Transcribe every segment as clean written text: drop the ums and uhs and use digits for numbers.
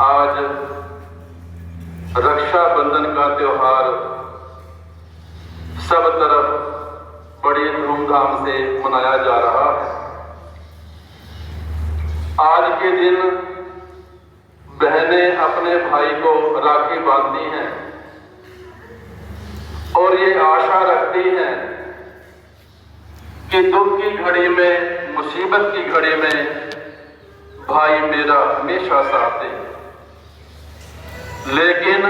आज रक्षाबंधन का त्योहार सब तरफ बड़ी धूमधाम से मनाया जा रहा है। आज के दिन बहनें अपने भाई को राखी बांधती हैं और ये आशा रखती हैं कि दुख की घड़ी में, मुसीबत की घड़ी में भाई मेरा हमेशा साथ दे। लेकिन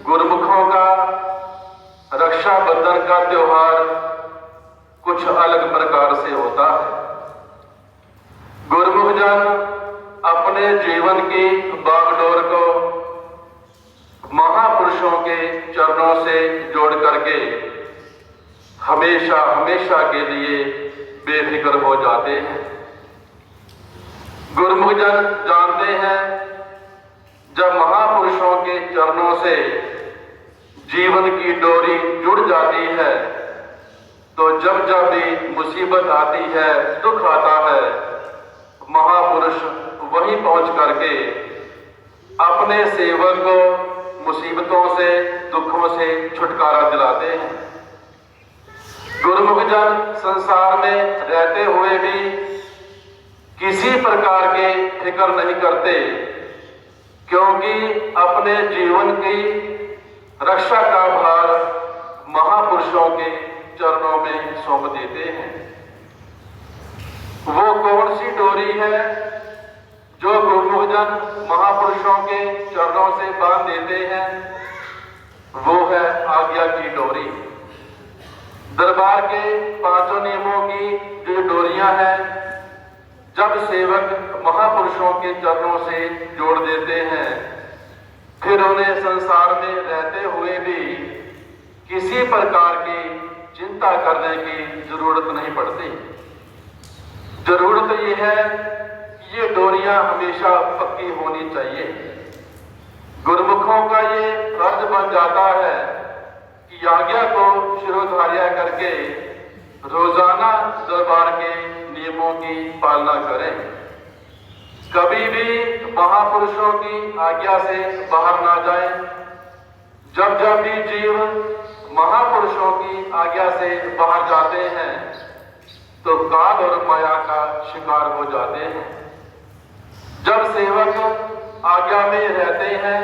गुरमुखों का रक्षाबंधन का त्योहार कुछ अलग प्रकार से होता है। गुरमुख जन अपने जीवन की बागडोर को महापुरुषों के चरणों से जोड़ करके हमेशा हमेशा के लिए बेफिक्र हो जाते हैं। गुरमुख जन जानते हैं, जब महापुरुषों के चरणों से जीवन की डोरी जुड़ जाती है तो जब जब भी मुसीबत आती है, दुख आता है, महापुरुष वहीं पहुंच करके अपने सेवक को मुसीबतों से, दुखों से छुटकारा दिलाते हैं। गुरमुख जन संसार में रहते हुए भी किसी प्रकार के फिक्र नहीं करते, क्योंकि अपने जीवन की रक्षा का भार महापुरुषों के चरणों में सौंप देते हैं। वो कौन सी डोरी है जो गुरमुख जन महापुरुषों के चरणों से बांध देते हैं? वो है आज्ञा की डोरी। दरबार के पांचों नियमों की जो डोरियां हैं, जब सेवक महापुरुषों के चरणों से जोड़ देते हैं, फिर उन्हें संसार में रहते हुए भी किसी प्रकार की चिंता करने की जरूरत नहीं पड़ती। जरूरत यह है कि ये डोरियां हमेशा पक्की होनी चाहिए। गुरमुखों का ये फर्ज बन जाता है कि आज्ञा को शिरोधार्य करके रोजाना दरबार के नियमों की पालना करें। कभी भी महापुरुषों की आज्ञा से बाहर ना जाएं। जब जब भी जीव महापुरुषों की आज्ञा से बाहर जाते हैं तो काल और माया का शिकार हो जाते हैं। जब सेवक आज्ञा में रहते हैं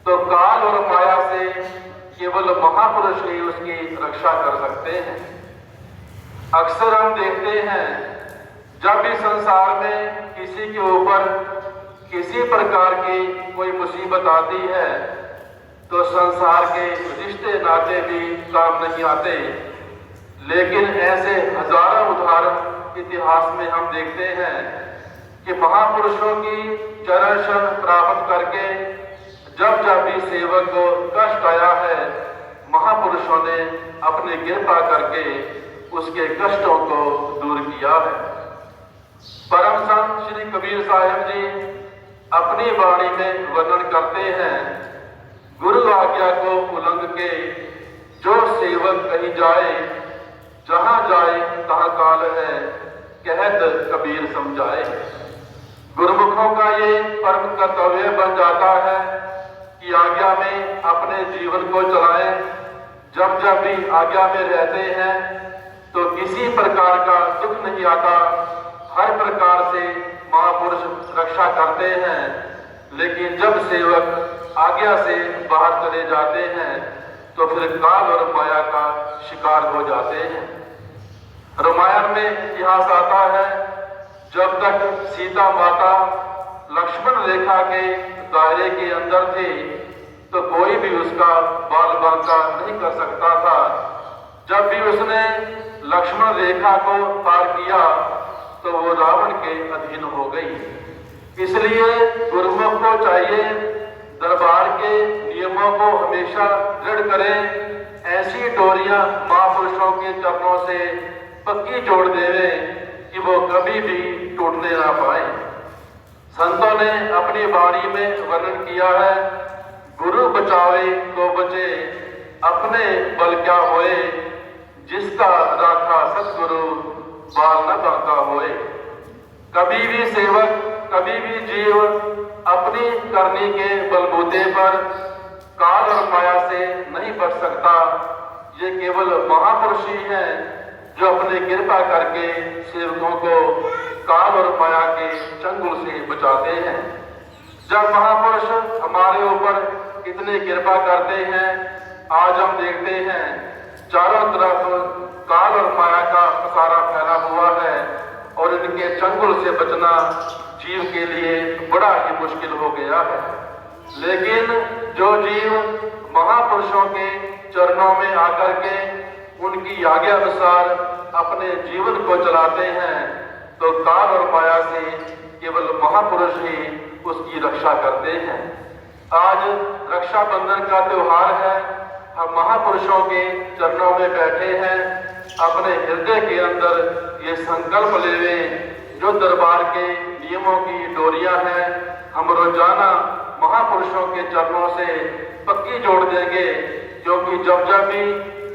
तो काल और माया से केवल महापुरुष ही उसकी रक्षा कर सकते हैं। अक्सर हम देखते हैं, जब भी संसार में किसी के ऊपर किसी प्रकार की कोई मुसीबत आती है तो संसार के रिश्ते नाते भी काम नहीं आते। लेकिन ऐसे हजारों उदाहरण इतिहास में हम देखते हैं कि महापुरुषों की चरण शरण प्राप्त करके जब जब भी सेवक को कष्ट आया है, महापुरुषों ने अपने कृपा करके उसके कष्टों को दूर किया है। परम संत श्री कबीर साहब जी अपनी वाणी में वर्णन करते हैं, गुरु आज्ञा को उल्लंघ के जो सेवक कहीं जाए, जहां जाए तहां काल है, कहत कबीर समझाए। गुरुमुखों का ये परम कर्तव्य बन जाता है कि आज्ञा में अपने जीवन को चलाएं। जब जब भी आज्ञा में रहते हैं तो किसी प्रकार का दुख नहीं आता। हर प्रकार से महापुरुष रक्षा करते हैं। लेकिन जब सेवक आज्ञा से बाहर चले जाते हैं तो फिर काल और माया का शिकार हो जाते हैं। रामायण में इतिहास आता है, जब तक सीता माता लक्ष्मण रेखा के दायरे के अंदर थी तो कोई भी उसका बाल बांका नहीं कर सकता था। जब भी उसने लक्ष्मण रेखा को पार किया तो वो रावण के अधीन हो गई। इसलिए गुरुमुख को चाहिए दरबार के नियमों को हमेशा दृढ़ करें। ऐसी डोरियां महापुरुषों के चरणों से पक्की जोड़ देवे कि वो कभी भी टूटने ना पाए। संतों ने अपनी वाणी में वर्णन किया है, गुरु बचावे को बचे, अपने बल क्या होए, जिसका राखा सतगुरु बाल न बांका होए। कभी भी सेवक, कभी भी जीव अपनी करनी के बलबूते पर काल और माया से नहीं बच सकता। ये केवल महापुरुष ही हैं जो अपने कृपा करके सेवकों को काल और माया के चंगुल से बचाते हैं। जब महापुरुष हमारे ऊपर कितनी कृपा करते हैं, आज हम देखते हैं चारों तरफ काल और माया का पसारा फैला हुआ है और इनके चंगुल से बचना जीव के लिए बड़ा ही मुश्किल हो गया है। लेकिन जो जीव महापुरुषों के चरणों में आकर के उनकी आज्ञा अनुसार अपने जीवन को चलाते हैं, तो काल और माया से केवल महापुरुष ही उसकी रक्षा करते हैं। आज रक्षाबंधन का त्योहार है। हम महापुरुषों के चरणों में बैठे हैं, अपने हृदय के अंदर ये संकल्प लेवे, जो दरबार के नियमों की डोरियां हैं हम रोजाना महापुरुषों के चरणों से पक्की जोड़ देंगे, क्योंकि जब जब भी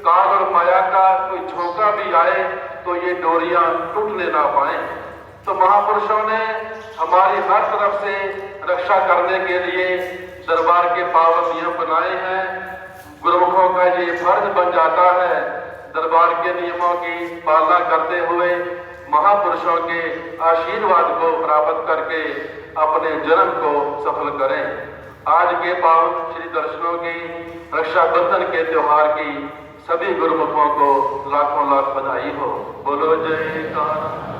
काल और माया का कोई झोंका भी आए तो ये डोरियां टूटने ना पाए। तो महापुरुषों ने हमारी हर तरफ से रक्षा करने के लिए दरबार के पावन नियम बनाए हैं। गुरुमुखों का ये फर्ज बन जाता है दरबार के नियमों की पालना करते हुए महापुरुषों के आशीर्वाद को प्राप्त करके अपने जन्म को सफल करें। आज के पावन श्री दर्शनों की रक्षाबंधन के त्योहार की सभी गुरुमुखों को लाखों लाख बधाई हो। बोलो जय कान्हा।